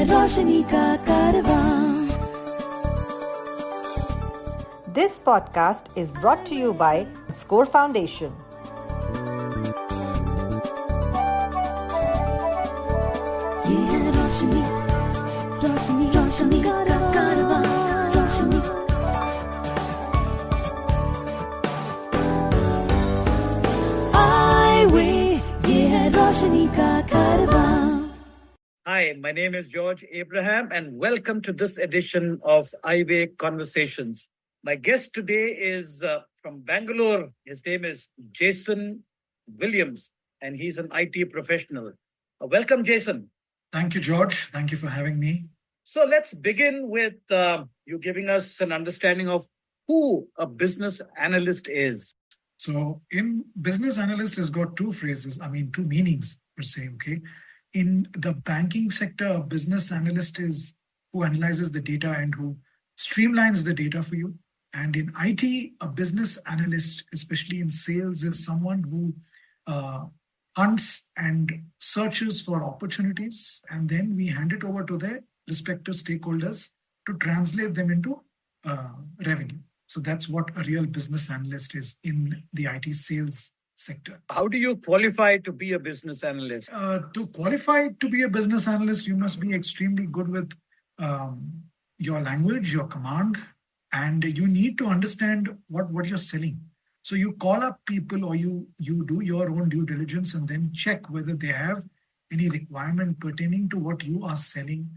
रोशनी का कारवां. This podcast is brought to you by Score Foundation. ये है रोशनी, रोशनी, रोशनी का कारवां, रोशनी. Eyeway, ये है रोशनी का कारवां. Hi, my name is George Abraham and welcome to this edition of Eyeway Conversations. My guest today is from Bangalore. His name is Jason Williams and he's an IT professional. Welcome, Jason. Thank you, George. Thank you for having me. So let's begin with you giving us an understanding of who a business analyst is. So in business analyst has got two meanings per se, okay? In the banking sector, a business analyst is who analyzes the data and who streamlines the data for you. And in IT, a business analyst, especially in sales, is someone who hunts and searches for opportunities. And then we hand it over to their respective stakeholders to translate them into revenue. So that's what a real business analyst is in the IT sales sector. How do you qualify to be a business analyst? To qualify to be a business analyst, you must be extremely good with your language, your command, and you need to understand what you're selling. So you call up people or you do your own due diligence and then check whether they have any requirement pertaining to what you are selling.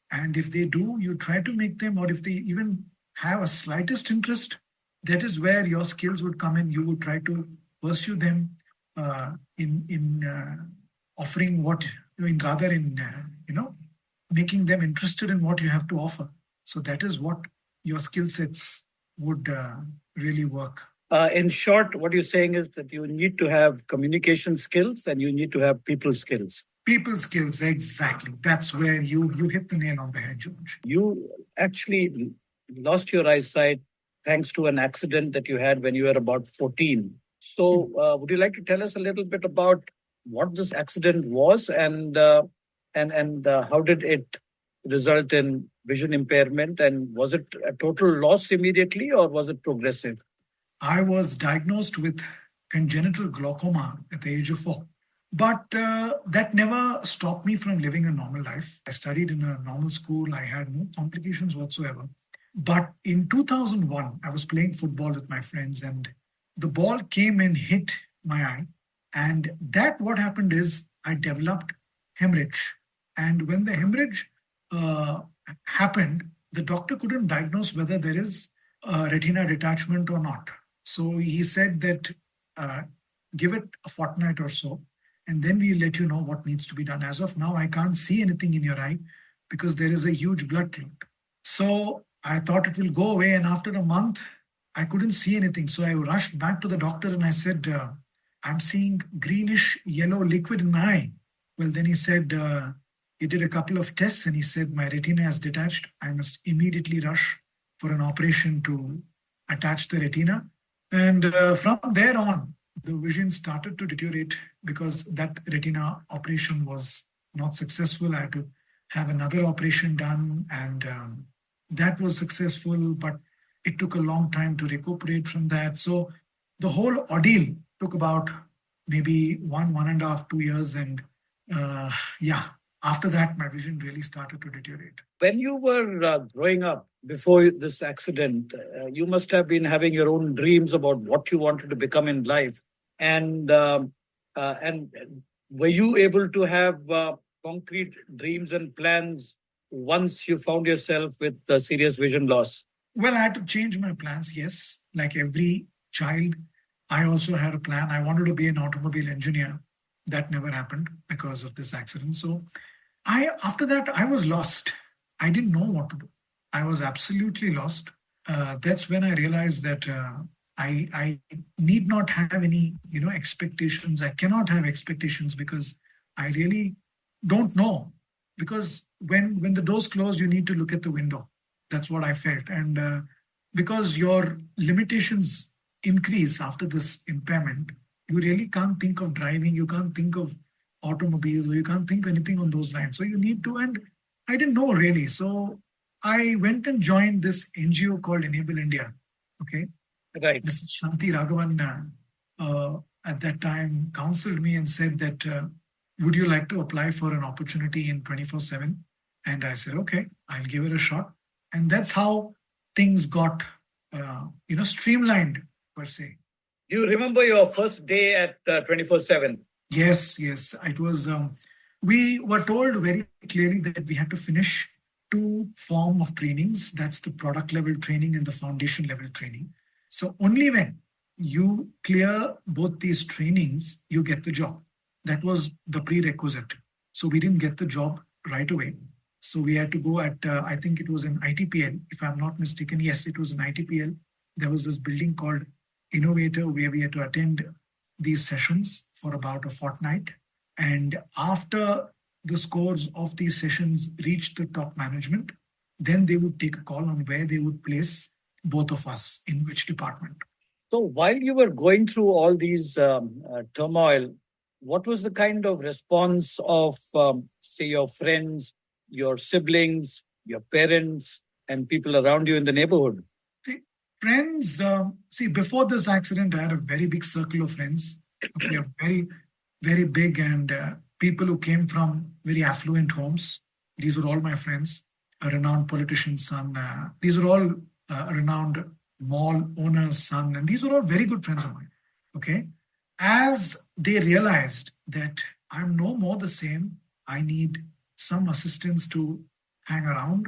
And if they do, you try to make them, or if they even have a slightest interest, that is where your skills would come in. You would try to pursue them in offering making them interested in what you have to offer. So that is what your skill sets would really work. In short, what you're saying is that you need to have communication skills and you need to have people skills. People skills, exactly. That's where you hit the nail on the head, George. You actually lost your eyesight thanks to an accident that you had when you were about 14. So would you like to tell us a little bit about what this accident was and how did it result in vision impairment? And was it a total loss immediately or was it progressive? I was diagnosed with congenital glaucoma at the age of 4. But that never stopped me from living a normal life. I studied in a normal school. I had no complications whatsoever. But in 2001, I was playing football with my friends and the ball came and hit my eye. And what happened is I developed hemorrhage. And when the hemorrhage happened, the doctor couldn't diagnose whether there is retina detachment or not. So he said that give it a fortnight or so, and then we'll let you know what needs to be done. As of now, I can't see anything in your eye because there is a huge blood clot. So I thought it will go away. And after a month, I couldn't see anything. So I rushed back to the doctor and I said, I'm seeing greenish yellow liquid in my eye. Well, then he said, he did a couple of tests and he said, my retina has detached. I must immediately rush for an operation to attach the retina. And from there on, the vision started to deteriorate because that retina operation was not successful. I had to have another operation done and that was successful, but it took a long time to recuperate from that. So the whole ordeal took about maybe 1.5, 2 years. And after that, my vision really started to deteriorate. When you were growing up before this accident, you must have been having your own dreams about what you wanted to become in life. And were you able to have concrete dreams and plans once you found yourself with serious vision loss? Well, I had to change my plans, yes. Like every child, I also had a plan. I wanted to be an automobile engineer. That never happened because of this accident. So after that, I was lost. I didn't know what to do. I was absolutely lost. That's when I realized that I need not have any, expectations. I cannot have expectations because I really don't know. Because when the doors close, you need to look at the window. That's what I felt. And because your limitations increase after this impairment, you really can't think of driving. You can't think of automobiles, or you can't think anything on those lines. So you need to, and I didn't know really. So I went and joined this NGO called Enable India. Okay. Right. Mrs. Shanti Raghavan at that time counseled me and said that, would you like to apply for an opportunity in 24/7? And I said, okay, I'll give it a shot. And that's how things got, streamlined per se. Do you remember your first day at 24/7? Yes, yes. It was, we were told very clearly that we had to finish two form of trainings. That's the product level training and the foundation level training. So only when you clear both these trainings, you get the job. That was the prerequisite. So we didn't get the job right away. So we had to go at, I think it was an ITPL, if I'm not mistaken. Yes, it was an ITPL. There was this building called Innovator where we had to attend these sessions for about a fortnight. And after the scores of these sessions reached the top management, then they would take a call on where they would place both of us in which department. So while you were going through all these turmoil, what was the kind of response of, say, your friends, your siblings, your parents, and people around you in the neighborhood? Friends, before this accident, I had a very big circle of friends. Okay, very, very big, and people who came from very affluent homes. These were all my friends. A renowned politician's son. These are all a renowned mall owner's son, and these were all very good friends of mine. Okay, as they realized that I'm no more the same, I need some assistance to hang around.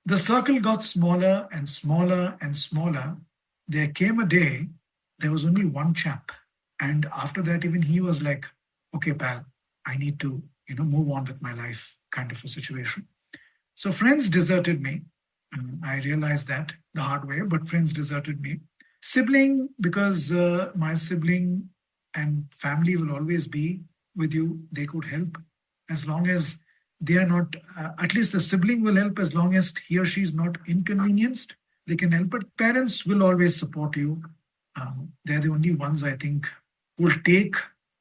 The circle got smaller and smaller and smaller. There came a day, there was only one chap. And after that, even he was like, okay, pal, I need to, move on with my life kind of a situation. So friends deserted me. I realized that the hard way, but friends deserted me. Sibling, because my sibling and family will always be with you. They could help as long as they are not, at least the sibling will help as long as he or she is not inconvenienced. They can help, but parents will always support you. They're the only ones, I think, who will take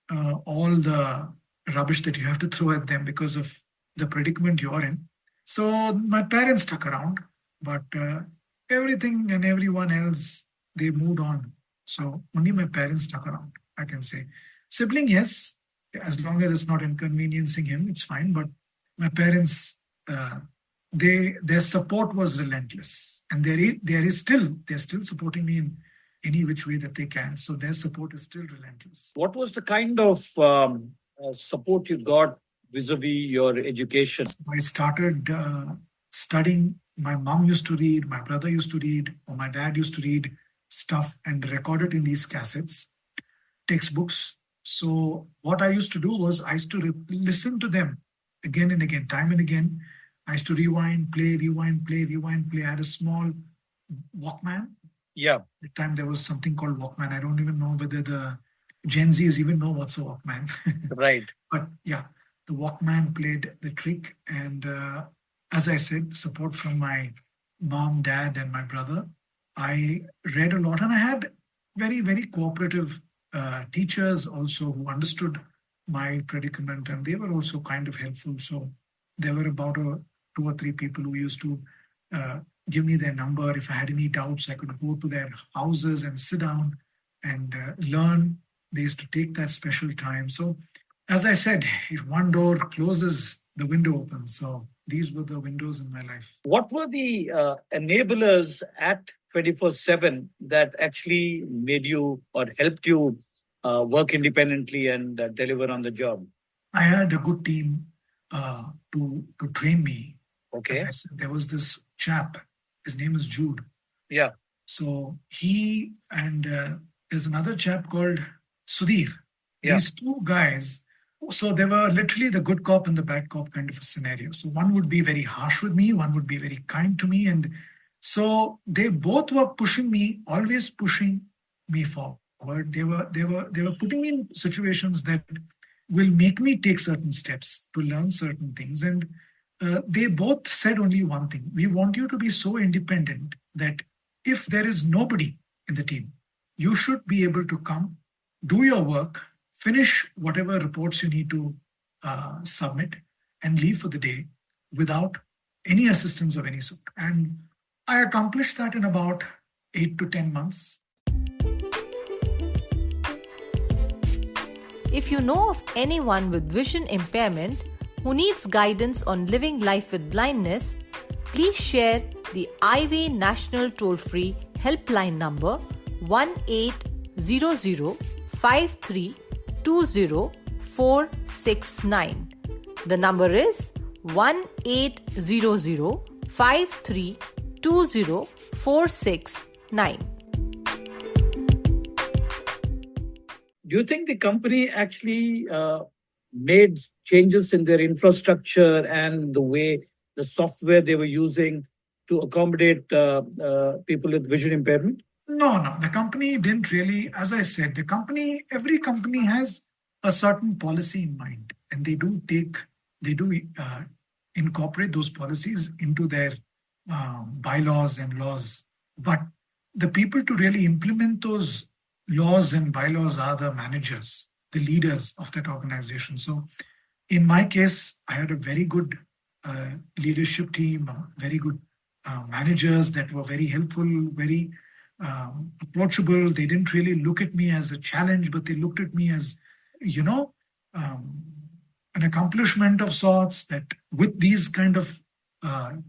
all the rubbish that you have to throw at them because of the predicament you're in. So my parents stuck around, but everything and everyone else, they moved on. So only my parents stuck around, I can say. Sibling, yes, as long as it's not inconveniencing him, it's fine. But my parents, their support was relentless, and they're still supporting me in any which way that they can. So their support is still relentless. What was the kind of support you got vis-a-vis your education? I started studying. My mom used to read, my brother used to read, or my dad used to read stuff and record it in these cassettes, textbooks. So what I used to do was I used to listen to them again and again, time and again. I used to rewind, play. I had a small Walkman. Yeah. At the time there was something called Walkman. I don't even know whether the Gen Zs even know what's a Walkman. Right. But yeah, the Walkman played the trick. And as I said, support from my mom, dad, and my brother. I read a lot, and I had very, very cooperative teachers also who understood my predicament, and they were also kind of helpful. So there were about 2 or 3 people who used to give me their number. If I had any doubts, I could go to their houses and sit down and learn. They used to take that special time. So as I said, if one door closes, the window opens. So these were the windows in my life. What were the enablers at 24/7 that actually made you or helped you work independently and deliver on the job? I had a good team to train me. Okay. As I said, there was this chap. His name is Jude. Yeah. So he and there's another chap called Sudhir. Yeah. These two guys. So they were literally the good cop and the bad cop kind of a scenario. So one would be very harsh with me, one would be very kind to me, and so they both were pushing me, always pushing me forward. They were putting me in situations that will make me take certain steps to learn certain things. And they both said only one thing: we want you to be so independent that if there is nobody in the team, you should be able to come, do your work, finish whatever reports you need to submit, and leave for the day without any assistance of any sort. And I accomplished that in about 8 to 10 months. If you know of anyone with vision impairment who needs guidance on living life with blindness, please share the Eyeway National Toll-Free Helpline number 1800-5320-469. The number is 1800-5320-469. Do you think the company actually made changes in their infrastructure and the way the software they were using to accommodate people with vision impairment? No. The company didn't really, as I said, every company has a certain policy in mind, and they do incorporate those policies into their bylaws and laws. But the people to really implement those laws and bylaws are the managers, the leaders of that organization. So in my case, I had a very good leadership team, very good managers that were very helpful, very approachable. They didn't really look at me as a challenge, but they looked at me as, an accomplishment of sorts, that with these kind of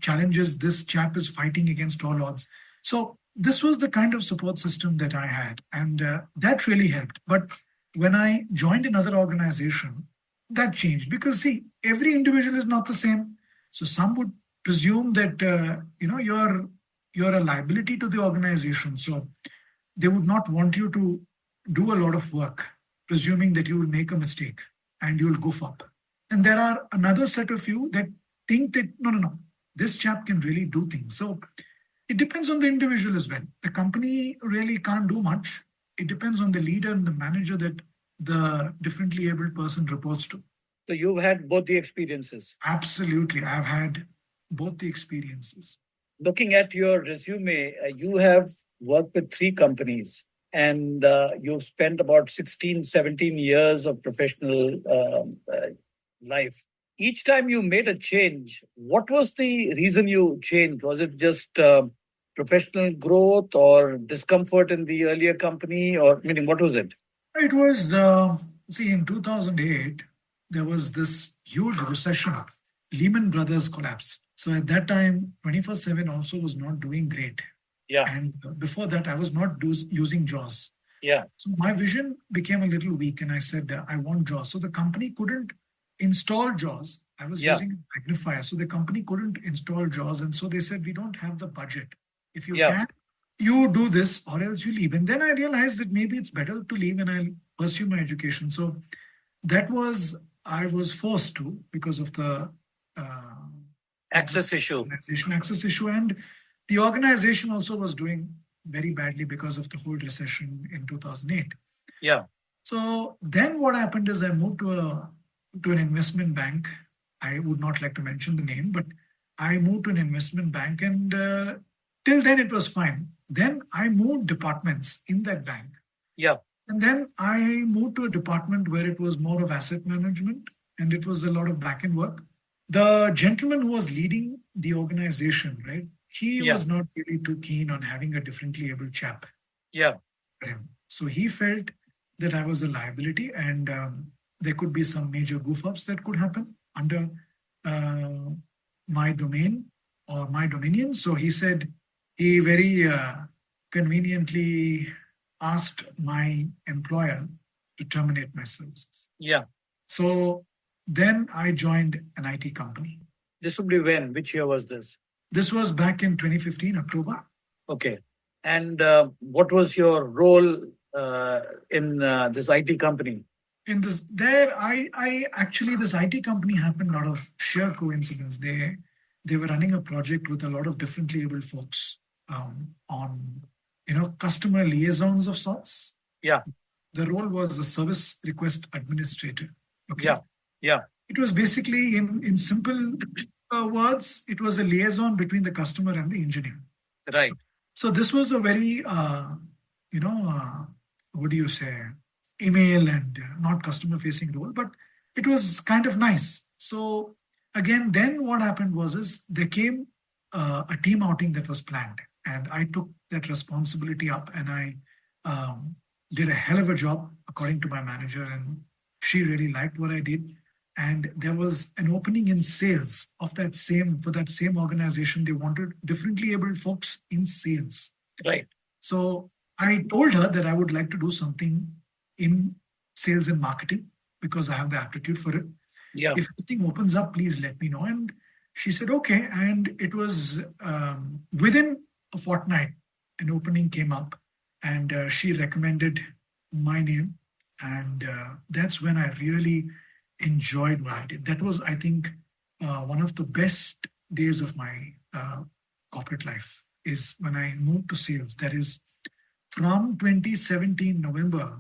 challenges, this chap is fighting against all odds. So this was the kind of support system that I had, and that really helped. But when I joined another organization, that changed, because see, every individual is not the same. So some would presume that you're a liability to the organization. So they would not want you to do a lot of work, presuming that you will make a mistake and you will goof up. And there are another set of you that think that no, this chap can really do things. So it depends on the individual as well. The company really can't do much. It depends on the leader and the manager that the differently abled person reports to. So you've had both the experiences. Absolutely. I've had both the experiences. Looking at your resume, you have worked with 3 companies, and you've spent about 16, 17 years of professional life. Each time you made a change, what was the reason you changed? Was it just professional growth or discomfort in the earlier company, or meaning what was it? It was, in 2008, there was this huge recession. Lehman Brothers collapse. So at that time, 24/7 also was not doing great. Yeah. And before that, I was not using JAWS. Yeah. So my vision became a little weak, and I said, I want JAWS. So the company couldn't install JAWS. I was using a magnifier. So the company couldn't install JAWS. And so they said, we don't have the budget. If you can, you do this or else you leave. And then I realized that maybe it's better to leave and I'll pursue my education. So I was forced to, because of the access issue. Access issue. And the organization also was doing very badly because of the whole recession in 2008. Yeah. So then what happened is I moved to an investment bank. I would not like to mention the name, but I moved to an investment bank, and till then it was fine. Then I moved departments in that bank. Yeah. And then I moved to a department where it was more of asset management, and it was a lot of back-end work. The gentleman who was leading the organization, right, he was not really too keen on having a differently able chap. Yeah. So he felt that I was a liability, and there could be some major goof-ups that could happen under my domain or my dominion. So he said, he very conveniently asked my employer to terminate my services. Yeah. So then I joined an IT company. This would be when? Which year was this? This was back in 2015, October. Okay. And what was your role in this IT company? In this, this IT company happened out of sheer coincidence. They were running a project with a lot of differently able folks on customer liaisons of sorts. Yeah. The role was a service request administrator. Okay. Yeah. Yeah. It was basically, in simple words, it was a liaison between the customer and the engineer. Right. So this was a very, email and not customer-facing role, but it was kind of nice. So again, then what happened is there came a team outing that was planned, and I took that responsibility up, and I um, did a hell of a job according to my manager, and she really liked what I did. And there was an opening in sales of that same for that same organization. They wanted differently abled folks in sales. Right. So I told her that I would like to do something in sales and marketing because I have the aptitude for it. Yeah. If anything opens up, please let me know. And she said, okay. And it was within a fortnight, an opening came up, and she recommended my name. And that's when I really enjoyed what I did. That was, I think, one of the best days of my corporate life is when I moved to sales. That is from 2017 November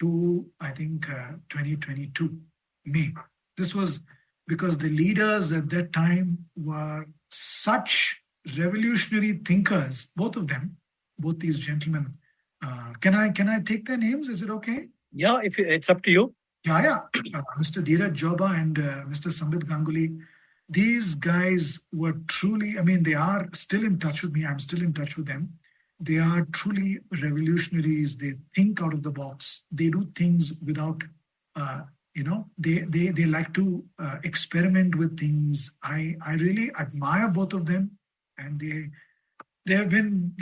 to, I think, 2022 May. This was because the leaders at that time were such revolutionary thinkers, both of them, both these gentlemen. Can I take their names? Is it okay? Yeah, if it's up to you. Yeah. Mr. Derailed and Mr. Sambit Ganguly. These guys were truly, I mean, they are still in touch with me. I'm still in touch with them. They are truly revolutionaries. They think out of the box. They do things without, they like to experiment with things. I really admire both of them. And they have been,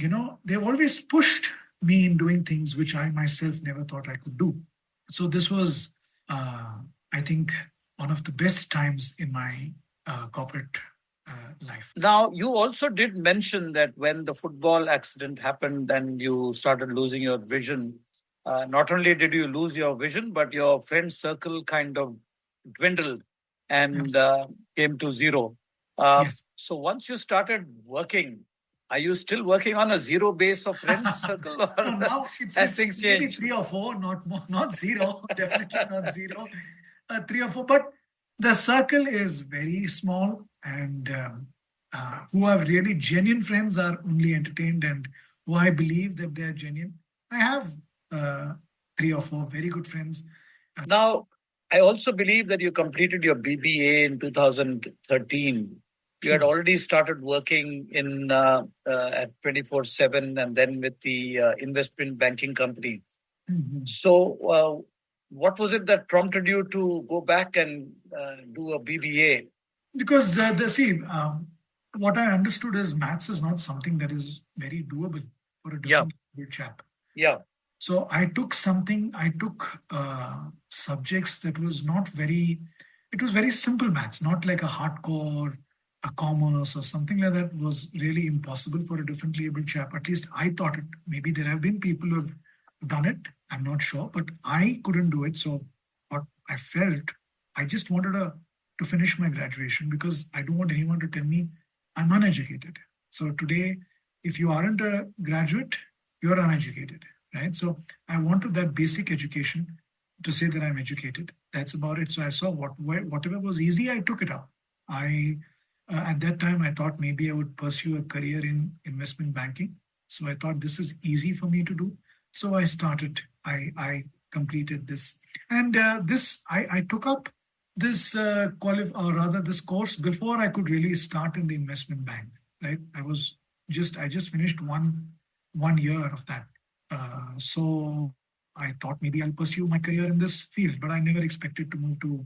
they've always pushed me in doing things which I myself never thought I could do. So this was, I think, one of the best times in my corporate life. Now, you also did mention that when the football accident happened and you started losing your vision, not only did you lose your vision, but your friend circle kind of dwindled and came to zero. Yes. So once you started working, are you still working on a zero base of friends circle? Or No, now it's things maybe changed? 3 or 4, not more, not zero, definitely not zero, 3 or 4. But the circle is very small, and who are really genuine friends are only entertained, and who I believe that they are genuine. I have 3 or 4 very good friends. Now, I also believe that you completed your BBA in 2013. You had already started working in at 24/7 and then with the investment banking company. Mm-hmm. So what was it that prompted you to go back and do a BBA? Because what I understood is maths is not something that is very doable for a different chap. Yeah. So I took subjects that was not very, it was very simple maths, not like a hardcore, a commerce or something like that was really impossible for a differently able chap. At least I thought it. Maybe there have been people who have done it. I'm not sure, but I couldn't do it. So what I felt, I just wanted to finish my graduation because I don't want anyone to tell me I'm uneducated. So today, if you aren't a graduate, you're uneducated. Right. So I wanted that basic education to say that I'm educated. That's about it. So I saw whatever was easy, I took it up. At that time, I thought maybe I would pursue a career in investment banking. So I thought this is easy for me to do. So I started. I completed this, and I took up this this course before I could really start in the investment bank. Right. I just finished one year of that. So I thought maybe I'll pursue my career in this field, but I never expected to move to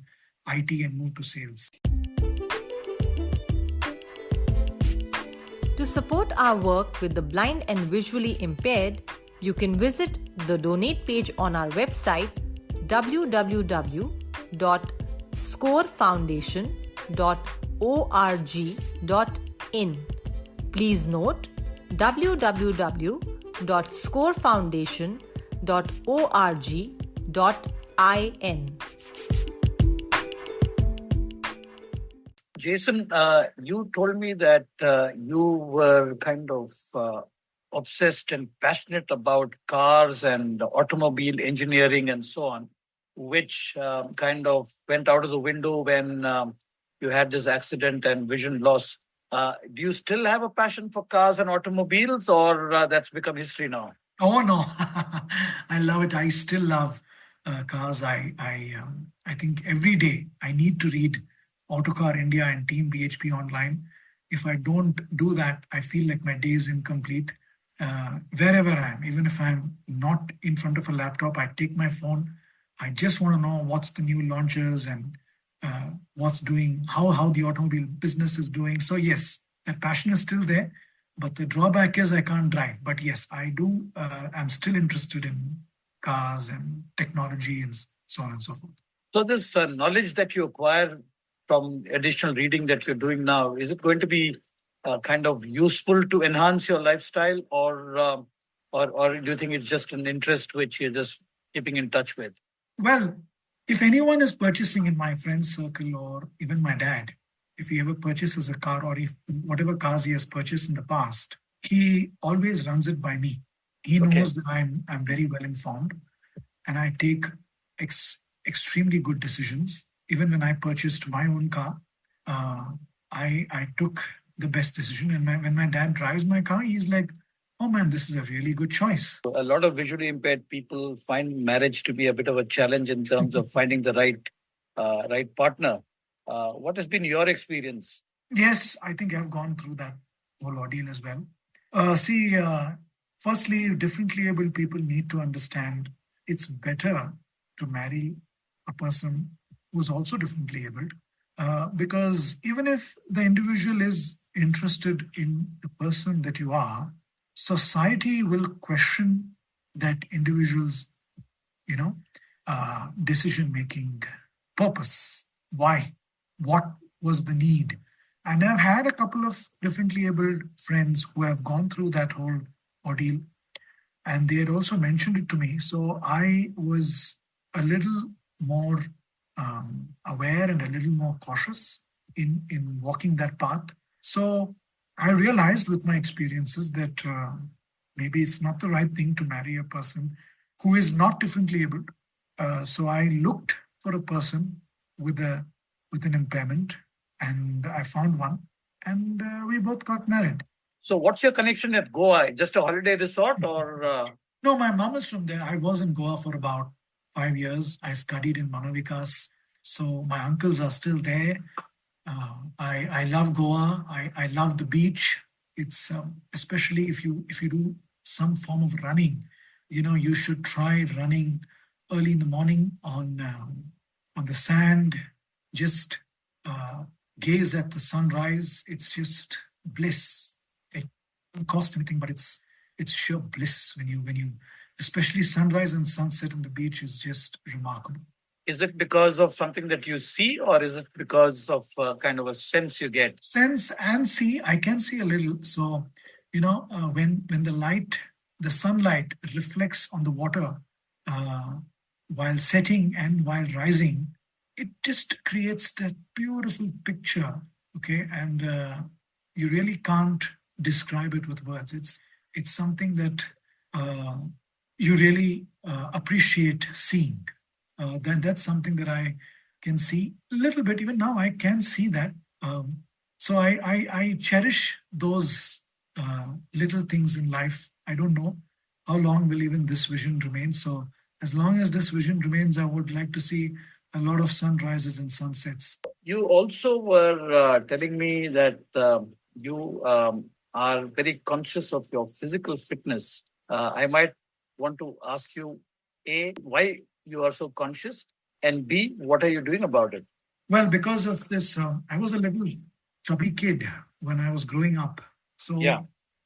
IT and move to sales. To support our work with the blind and visually impaired, you can visit the donate page on our website www.scorefoundation.org.in. Please note www.scorefoundation.org.in. Jason, you told me that you were kind of obsessed and passionate about cars and automobile engineering and so on, which kind of went out of the window when you had this accident and vision loss. Do you still have a passion for cars and automobiles, or that's become history now? Oh no, I love it. I still love cars. I think every day I need to read Autocar India and Team BHP online. If I don't do that, I feel like my day is incomplete. Wherever I am, even if I'm not in front of a laptop, I take my phone. I just want to know what's the new launches and what's doing, how the automobile business is doing. So yes, that passion is still there, but the drawback is I can't drive. But yes, I do. I'm still interested in cars and technology and so on and so forth. So this knowledge that you acquire from additional reading that you're doing now, is it going to be kind of useful to enhance your lifestyle, or do you think it's just an interest which you're just keeping in touch with? Well, if anyone is purchasing in my friend's circle or even my dad, if he ever purchases a car or if whatever cars he has purchased in the past, he always runs it by me. He Okay. knows that I'm very well informed and I take extremely good decisions. Even when I purchased my own car, I took the best decision. And when my dad drives my car, he's like, "Oh man, this is a really good choice." A lot of visually impaired people find marriage to be a bit of a challenge in terms of finding the right partner. What has been your experience? Yes, I think I've gone through that whole ordeal as well. Firstly, differently able people need to understand it's better to marry a person who's also differently abled, because even if the individual is interested in the person that you are, society will question that individual's, decision making purpose. Why? What was the need? And I've had a couple of differently abled friends who have gone through that whole ordeal, and they had also mentioned it to me. So I was a little more aware and a little more cautious in walking that path. So I realized with my experiences that maybe it's not the right thing to marry a person who is not differently abled. So I looked for a person with an impairment, and I found one, and we both got married. So what's your connection at Goa? Just a holiday resort or? No, my mom is from there. I was in Goa for about 5 years. I studied in Manovikas. So my uncles are still there. I love Goa. I love the beach. It's especially if you do some form of running, you should try running early in the morning on the sand. Just gaze at the sunrise. It's just bliss. It doesn't cost anything, but it's sheer bliss when you especially sunrise and sunset on the beach is just remarkable. Is it because of something that you see, or is it because of kind of a sense you get? Sense and see, I can see a little. So, when the sunlight reflects on the water while setting and while rising, it just creates that beautiful picture. Okay, and you really can't describe it with words. It's something that you really appreciate seeing. That's something that I can see a little bit. Even now, I can see that. So I cherish those little things in life. I don't know how long will even this vision remain. So as long as this vision remains, I would like to see a lot of sunrises and sunsets. You also were telling me that you are very conscious of your physical fitness. I might want to ask you, A, why you are so conscious, and B, what are you doing about it? Well, because of this, I was a little chubby kid when I was growing up. So, yeah.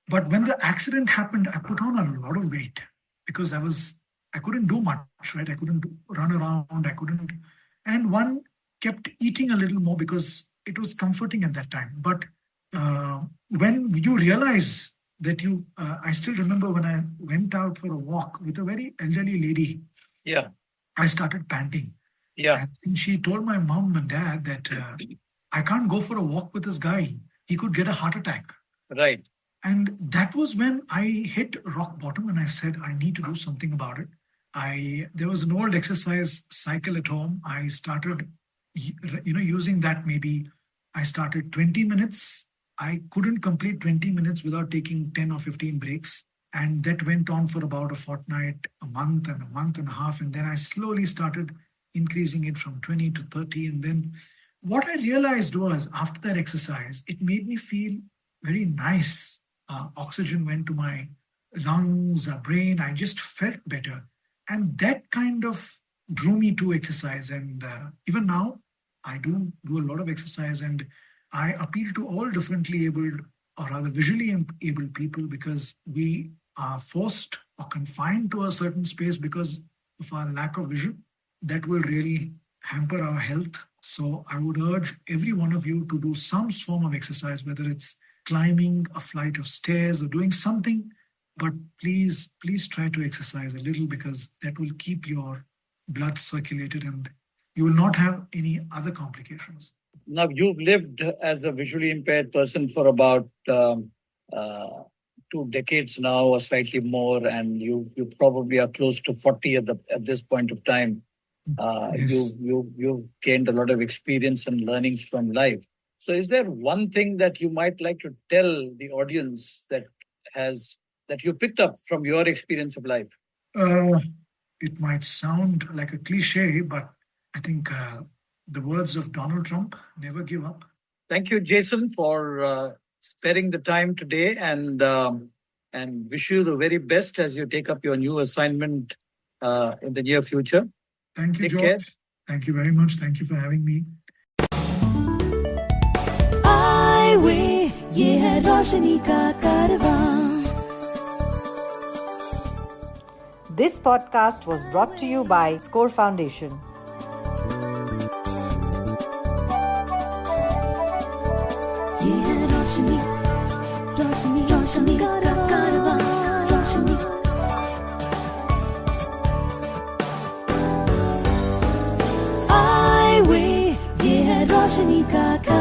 But when the accident happened, I put on a lot of weight because I couldn't do much, right? I couldn't run around. And one kept eating a little more because it was comforting at that time. But when you realize that I still remember when I went out for a walk with a very elderly lady. Yeah. I started panting. Yeah. And she told my mom and dad that I can't go for a walk with this guy. He could get a heart attack. Right. And that was when I hit rock bottom and I said, I need to do something about it. There was an old exercise cycle at home. I started, using that. Maybe I started 20 minutes. I couldn't complete 20 minutes without taking 10 or 15 breaks. And that went on for about a fortnight, a month and a half. And then I slowly started increasing it from 20 to 30. And then what I realized was after that exercise, it made me feel very nice. Oxygen went to my lungs, brain. I just felt better. And that kind of drew me to exercise. And even now, I do a lot of exercise, and I appeal to all differently abled, or rather visually abled people, because we are forced or confined to a certain space because of our lack of vision. That will really hamper our health. So I would urge every one of you to do some form of exercise, whether it's climbing a flight of stairs or doing something. But please try to exercise a little, because that will keep your blood circulated and you will not have any other complications. Now, you've lived as a visually impaired person for about 2 decades now, or slightly more, and you probably are close to 40 at this point of time. Yes. You've gained a lot of experience and learnings from life. So, is there one thing that you might like to tell the audience that you picked up from your experience of life? It might sound like a cliche, but I think the words of Donald Trump: never give up. Thank you, Jason, for sparing the time today, and wish you the very best as you take up your new assignment in the near future. Thank you, Take George. care. Thank you very much. Thank you for having me. Eyeway, ये है रोशनी का कारवां. This podcast was brought to you by Score Foundation. ये है रोशनी, रोशनी, रोशनी का कारवां. रोशनी. Eyeway, ये है रोशनी का कारवां.